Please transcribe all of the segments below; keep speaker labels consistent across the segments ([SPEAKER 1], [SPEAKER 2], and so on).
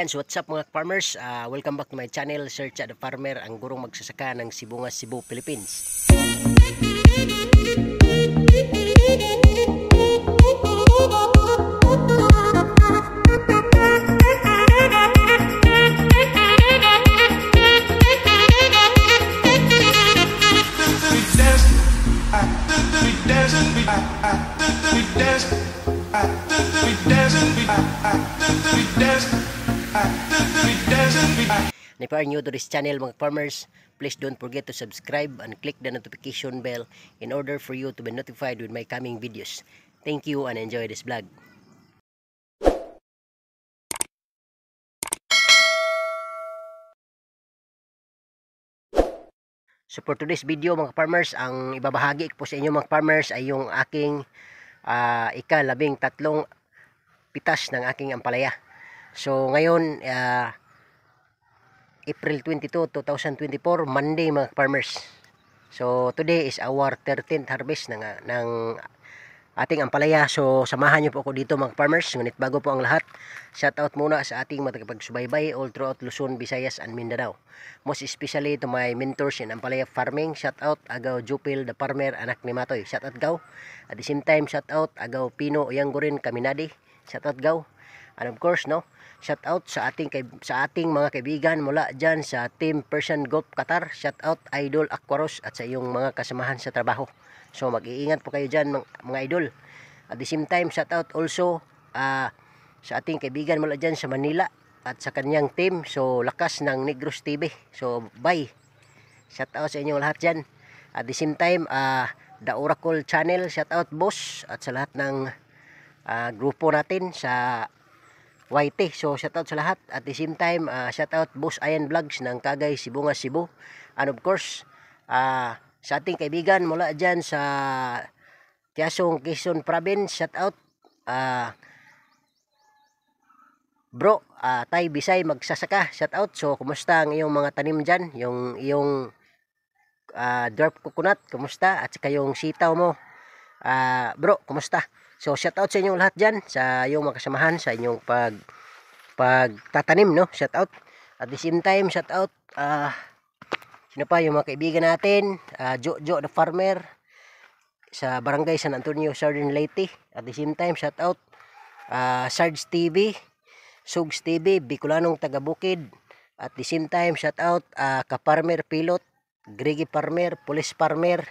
[SPEAKER 1] Yan, so what's up mga farmers? Welcome back to my channel, Search at the Farmer, ang gurong magsasaka ng Sibungas, Cebu, Philippines. And if you are new to this channel mga farmers, please don't forget to subscribe and click the notification bell in order for you to be notified with my coming videos. Thank you and enjoy this vlog. So for today's video mga farmers, ang ibabahagi ko po sa inyo mga farmers ay yung aking ika-13 pitas ng aking ampalaya. So ngayon April 22, 2024, Monday mga farmers. So today is our 13th harvest ng ating ampalaya. So samahan niyo po ako dito mga farmers. Ngunit bago po ang lahat, shout out muna sa ating matagapagsubaybay all throughout Luzon, Visayas and Mindanao. Most especially to my mentors in ampalaya farming. Shout out Agaw Jupil the Farmer, anak ni Matoy. Shout out Gaw. At the same time shout out Agaw Pino Yanggorin Kaminadi. Shout out Gaw. And of course shout out sa ating mga kaibigan mula dyan sa Team Persian Golf Qatar. Shout out Idol Aquaros at sa iyong mga kasamahan sa trabaho. So mag-iingat po kayo dyan mga idol. At the same time shout out also sa ating kaibigan mula dyan sa Manila at sa kanyang team. So lakas ng Negros TV. So bye. Shout out sa inyong lahat dyan. At the same time The Oracle Channel, shout out boss. At sa lahat ng grupo natin sa YT. So shout out sa lahat. At the same time shout out Boss Ayan Vlogs ng Kagay, Sibungas, Cebu. And of course sa ating kaibigan mula dyan sa Tiasong, Quezon Province, shout out bro Tay Bisay Magsasaka, shout out. So kumusta ang iyong mga tanim dyan, yung iyong dwarf coconut, kumusta? At saka yung sitaw mo bro, kumusta? So shout out sa inyong lahat dyan, sa iyong mga kasamahan, sa inyong pagtatanim, no? Shout out. At the same time, shout out sino pa yung mga kaibigan natin, Jojo the Farmer sa Barangay San Antonio, Southern Leyte. At the same time, shout out Sarge TV, Sugs TV, Bicolanong Tagabukid. At the same time, shout out Ka-Farmer Pilot, Gregi Farmer, Police Farmer.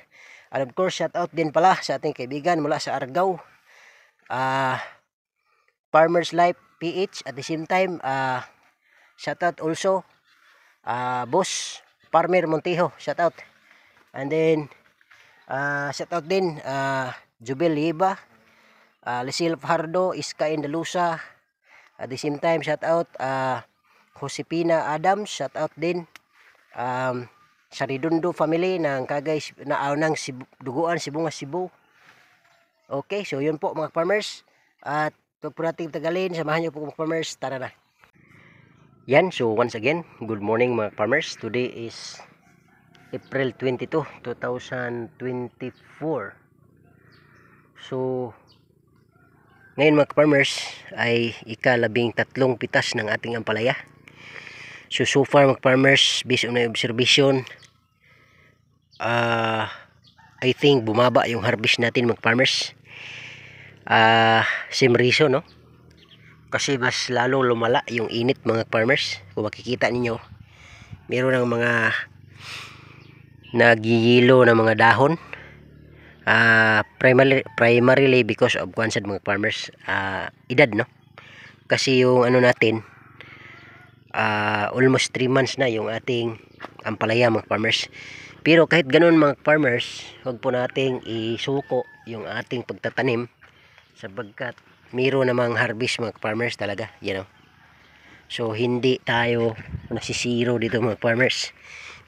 [SPEAKER 1] And of course, shout out din pala sa ating kaibigan mula sa Argao, Farmers Life PH. At the same time shout out also Boss Farmer Montijo, shout out. And then shout out din Jubel Liba, Lisil Fajardo, Iska Indalusa. At the same time shout out Josepina Adams, shout out din sa Redondo family ng Kagay ng Duguan, Sibungas, Cebu. Okay, so yun po mga farmers. At huwag po natin tagalin, samahan nyo po mga farmers, tara na. Yan, so once again, good morning mga farmers. Today is April 22, 2024. So ngayon mga farmers ay ika-13 pitas ng ating ampalaya. So far mga farmers, based on my observation, I think bumaba yung harvest natin mga farmers. Same reason, no? Kasi mas lalo lumala yung init mga farmers. Kung makikita ninyo, meron ng mga nagiyilo na mga dahon, primarily because of kwansad mga farmers, edad, no? Kasi yung ano natin, almost 3 months na yung ating ampalaya mga farmers. Pero kahit ganun mga farmers, huwag po nating isuko yung ating pagtatanim, sabagkat mayroon namang harvest mga farmers talaga, you know. So hindi tayo nasisiro dito mga farmers.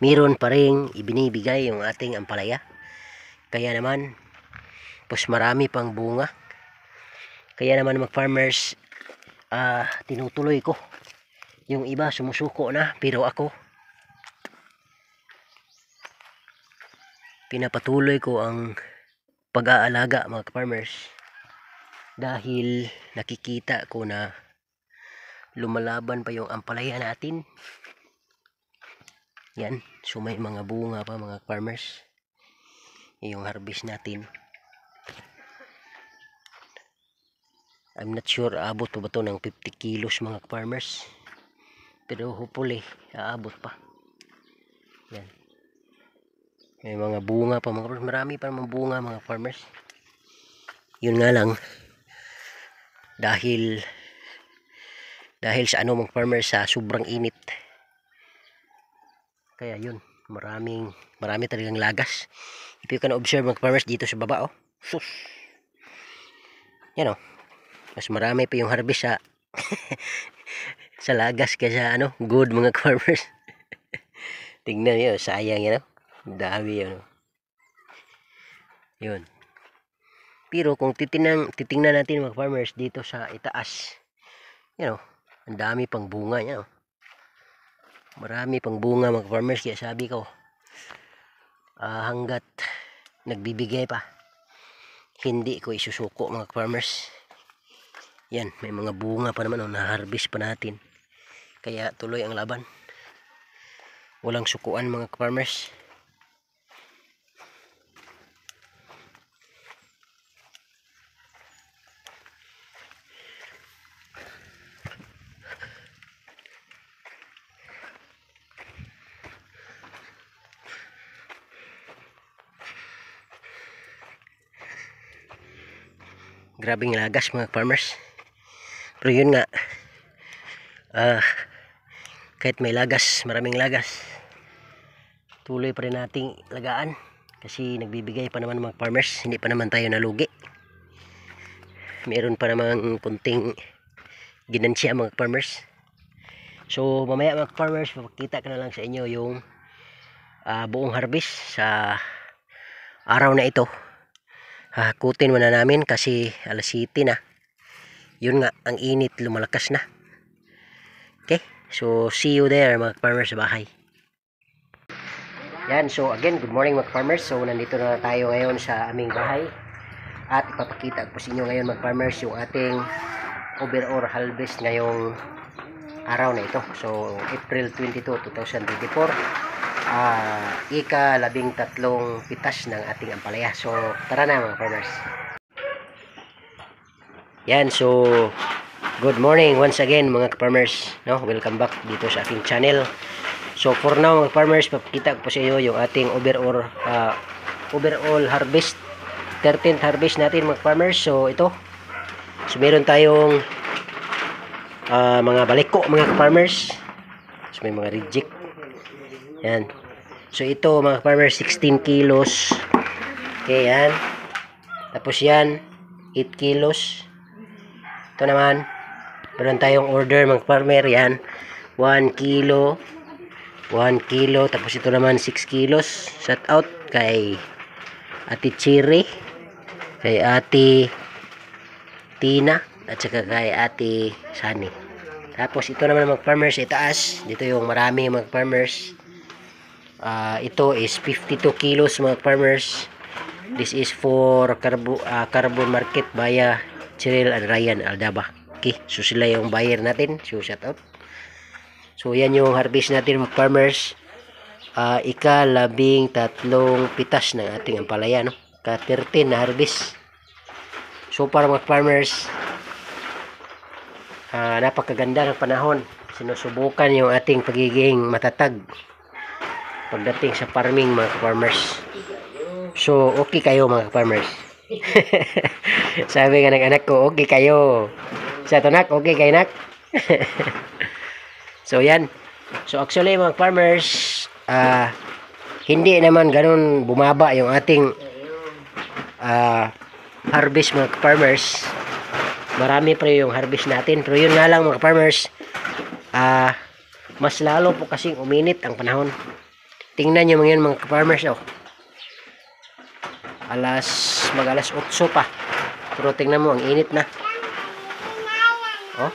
[SPEAKER 1] Mayroon pa rin ibinibigay yung ating ampalaya. Kaya naman pues marami pang bunga. Kaya naman mga farmers, tinutuloy ko. Yung iba sumusuko na, pero ako pinapatuloy ko ang pag-aalaga mga farmers. Dahil nakikita ko na lumalaban pa yung ampalaya natin. Yan, so may mga bunga pa mga farmers. Yung harvest natin. I'm not sure aabot pa ba to ng 50 kilos mga farmers. Pero hopefully aabot pa. Yan. May mga bunga pa mga farmers. Marami pa mga bunga mga farmers. Yun nga lang dahil sa ano mga farmers sa sobrang init. Kaya yun, marami talagang lagas. If you can observe mga farmers dito sa baba, oh. Sus. Yan, oh. Mas marami pa yung harvest sa sa lagas kaysa ano, good mga farmers. Tingnan niyo, sayang yan, oh. Dami yan, oh. Yun. Pero kung titingnan natin mga farmers dito sa itaas, yan, oh. Ang dami pang bunga yan, oh. Marami pang bunga mga farmers, kaya sabi ko hanggat nagbibigay pa hindi ko isusuko mga farmers. Yan, may mga bunga pa naman, na-harvest pa natin, kaya tuloy ang laban, walang sukuan mga farmers. Grabing lagas mga farmers. Pero yun nga, kahit may lagas, maraming lagas, tuloy pa rin nating lagaan. Kasi nagbibigay pa naman mga farmers, hindi pa naman tayo nalugi. Meron pa naman kunting ginansya mga farmers. So mamaya mga farmers, papakita ko na lang sa inyo yung buong harvest sa araw na ito. Hakutin muna namin kasi alas 7 na. Yun nga, ang init, lumalakas na. Okay, so see you there mga farmers sa bahay. Yan, so again, good morning mga farmers. So nandito na tayo ngayon sa aming bahay. At ipapakita ko sa inyo ngayon mga farmers yung ating overall harvest ngayong araw na ito. So April 22, 2024. Ika-13 pitas ng ating ampalaya. So tara na mga farmers. Yan, so good morning once again mga farmers, no? Welcome back dito sa aking channel. So for now mga farmers, papakita ko po sa inyo yung ating overall harvest, 13th harvest natin mga farmers. So ito, so meron tayong mga baliko mga farmers. So may mga reject. Yan. So ito mga farmers, 16 kilos. Okay, yan. Tapos yan, 8 kilos. Ito naman, meron tayong order mga farmer. Yan, 1 kilo. 1 kilo. Tapos ito naman, 6 kilos. Shout out kay Ate Cherry, kay Ate Tina, at saka kay Ate Sunny. Tapos ito naman mga farmers, itaas. Dito yung marami mga farmers. Ito is 52 kilos mga farmers. This is for Carbon Market via Cheryl and Ryan Aldaba. Okay, so sila yung buyer natin. So shout out. So yan yung harvest natin mga farmers. Ika-13 pitas ng ating ampalaya, no? Ka-13 na harvest. So para mga farmers, napakaganda ng panahon. Sinusubukan yung ating pagiging matatag pagdating sa farming mga farmers. So okay kayo mga farmers. Sabi nga ng anak ko, okay kayo. Sa tunak, okay kayo nak. So yan. So actually mga farmers, hindi naman ganun bumaba yung ating harvest mga farmers. Marami pa yung harvest natin. Pero yun nga lang mga farmers, mas lalo po kasing uminit ang panahon. Tingnan nyo mga farmers, oh. Mag-alas 8 pa. Pero tingnan mo, ang init na. Oh.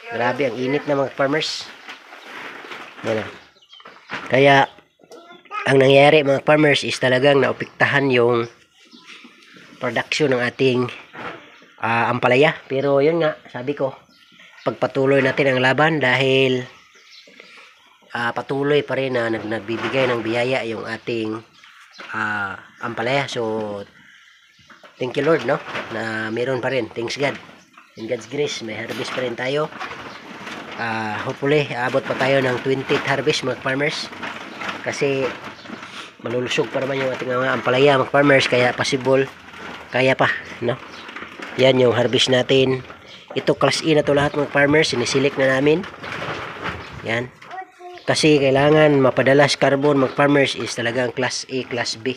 [SPEAKER 1] Grabe, ang init na mga farmers. Yan. Kaya, ang nangyayari mga farmers is talagang naopektahan yung production ng ating ampalaya. Pero yun nga, sabi ko, pagpatuloy natin ang laban dahil patuloy pa rin na nagbibigay ng biyaya yung ating ampalaya. So thank you Lord, no, na meron pa rin. Thanks God. In God's grace, may harvest pa rin tayo. Hopefully aabot pa tayo ng 20th harvest mga farmers, kasi malulusog pa naman yung ating mga ampalaya mga farmers, kaya possible kaya pa, no. Yan yung harvest natin. Ito class E na to lahat mga farmers, sinisilik na namin yan, kasi kailangan mapadala sa carbon mga farmers is talagang class A, class B,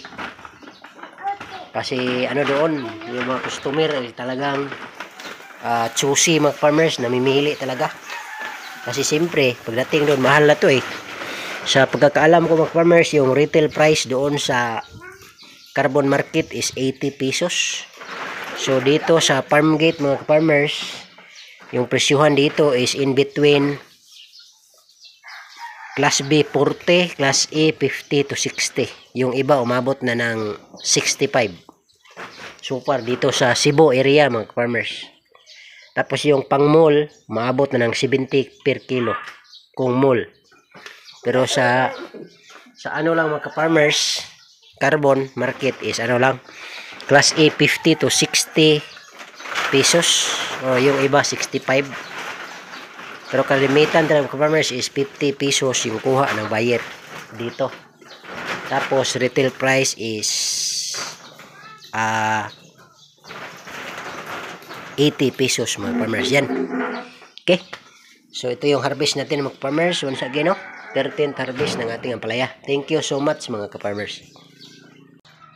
[SPEAKER 1] kasi ano doon yung mga customer ay talagang choosy mga farmers, namimili talaga. Kasi siyempre pagdating doon mahal na to eh. Sa pagkakaalam ko mga farmers, yung retail price doon sa carbon market is 80 pesos. So dito sa farm gate mga farmers, yung presyuhan dito is in between class B 40, class A 50 to 60. Yung iba umabot na ng 65. So far dito sa Cebu area mga farmers. Tapos yung pang mall, maabot na ng 70 per kilo kung mall. Pero sa ano lang mga farmers, carbon market is ano lang, class A 50 to 60 pesos, o yung iba 65. Pero kalimitan talaga mga farmers is 50 pesos yung kuha ng buyer dito. Tapos retail price is 80 pesos mga farmers yan. Okay, so ito yung harvest natin mga farmers. Once again, no, 13th harvest ng ating ampalaya. Thank you so much mga farmers.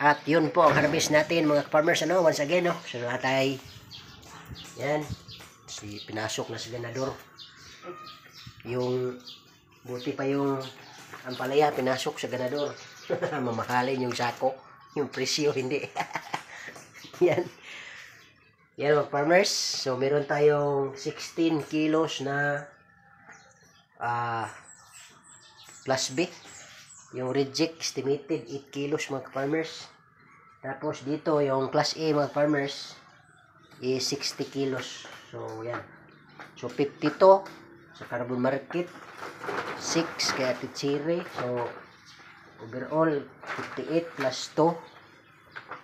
[SPEAKER 1] At yun po ang harvest natin mga farmers, ano, once again, no. So natay yan, si pinasok na si ganador, yung buti pa yung ampalaya pinasok sa ganador. Mamahalin yung sako, yung presyo hindi. Yan mga farmers. So meron tayong 16 kilos na class B. Yung reject estimated 8 kilos mga farmers. Tapos dito yung class A mga farmers is 60 kilos. So yan. So 52 sa carbon market, 6 kaya titsiri. So overall 58 plus 2,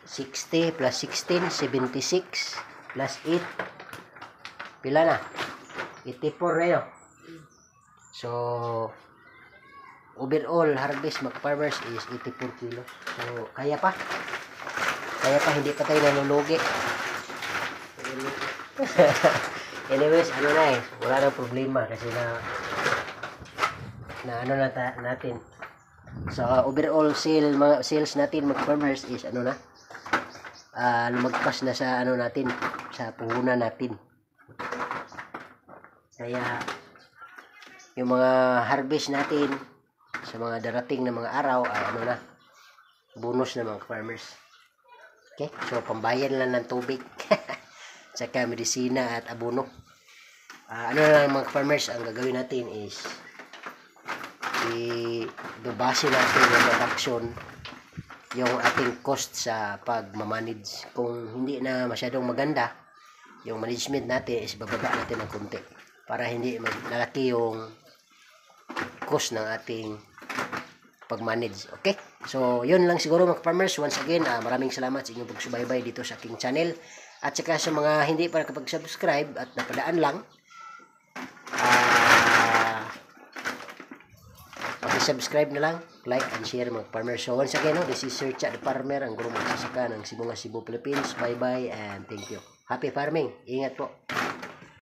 [SPEAKER 1] 60 plus 16, 76 plus 8, pila na? 84 na yun. So overall harvest mga farmers is 84 kilos. So kaya pa, hindi pa tayo nanulugi. Anyways, ano na eh, wala nang problema kasi na ano na natin sa overall sales natin mga farmers is ano na, lumagpas na sa ano natin, sa puhunan natin. Kaya yung mga harvest natin sa mga darating na mga araw ay ano na, bonus na mga farmers. Okay, so pambayan lang ng tubig saka medisina at abono. Ano na lang mga farmers, ang gagawin natin is i-base natin yung production, yung ating cost sa pag-manage. Kung hindi na masyadong maganda yung management natin, is bababa natin ng konti para hindi malaki yung cost ng ating pag-manage. Okay, so yun lang siguro mga farmers. Once again, maraming salamat sa inyong pagsubaybay dito sa aking channel, at saka sa mga hindi pa nakapag-subscribe at napadaan lang, subscribe na lang, like and share mga farmers. So once again, no, this is Sir Cha the Farmer, ang gurong magsasaka ng Cebu, Philippines. Bye bye and thank you. Happy farming. Ingat po.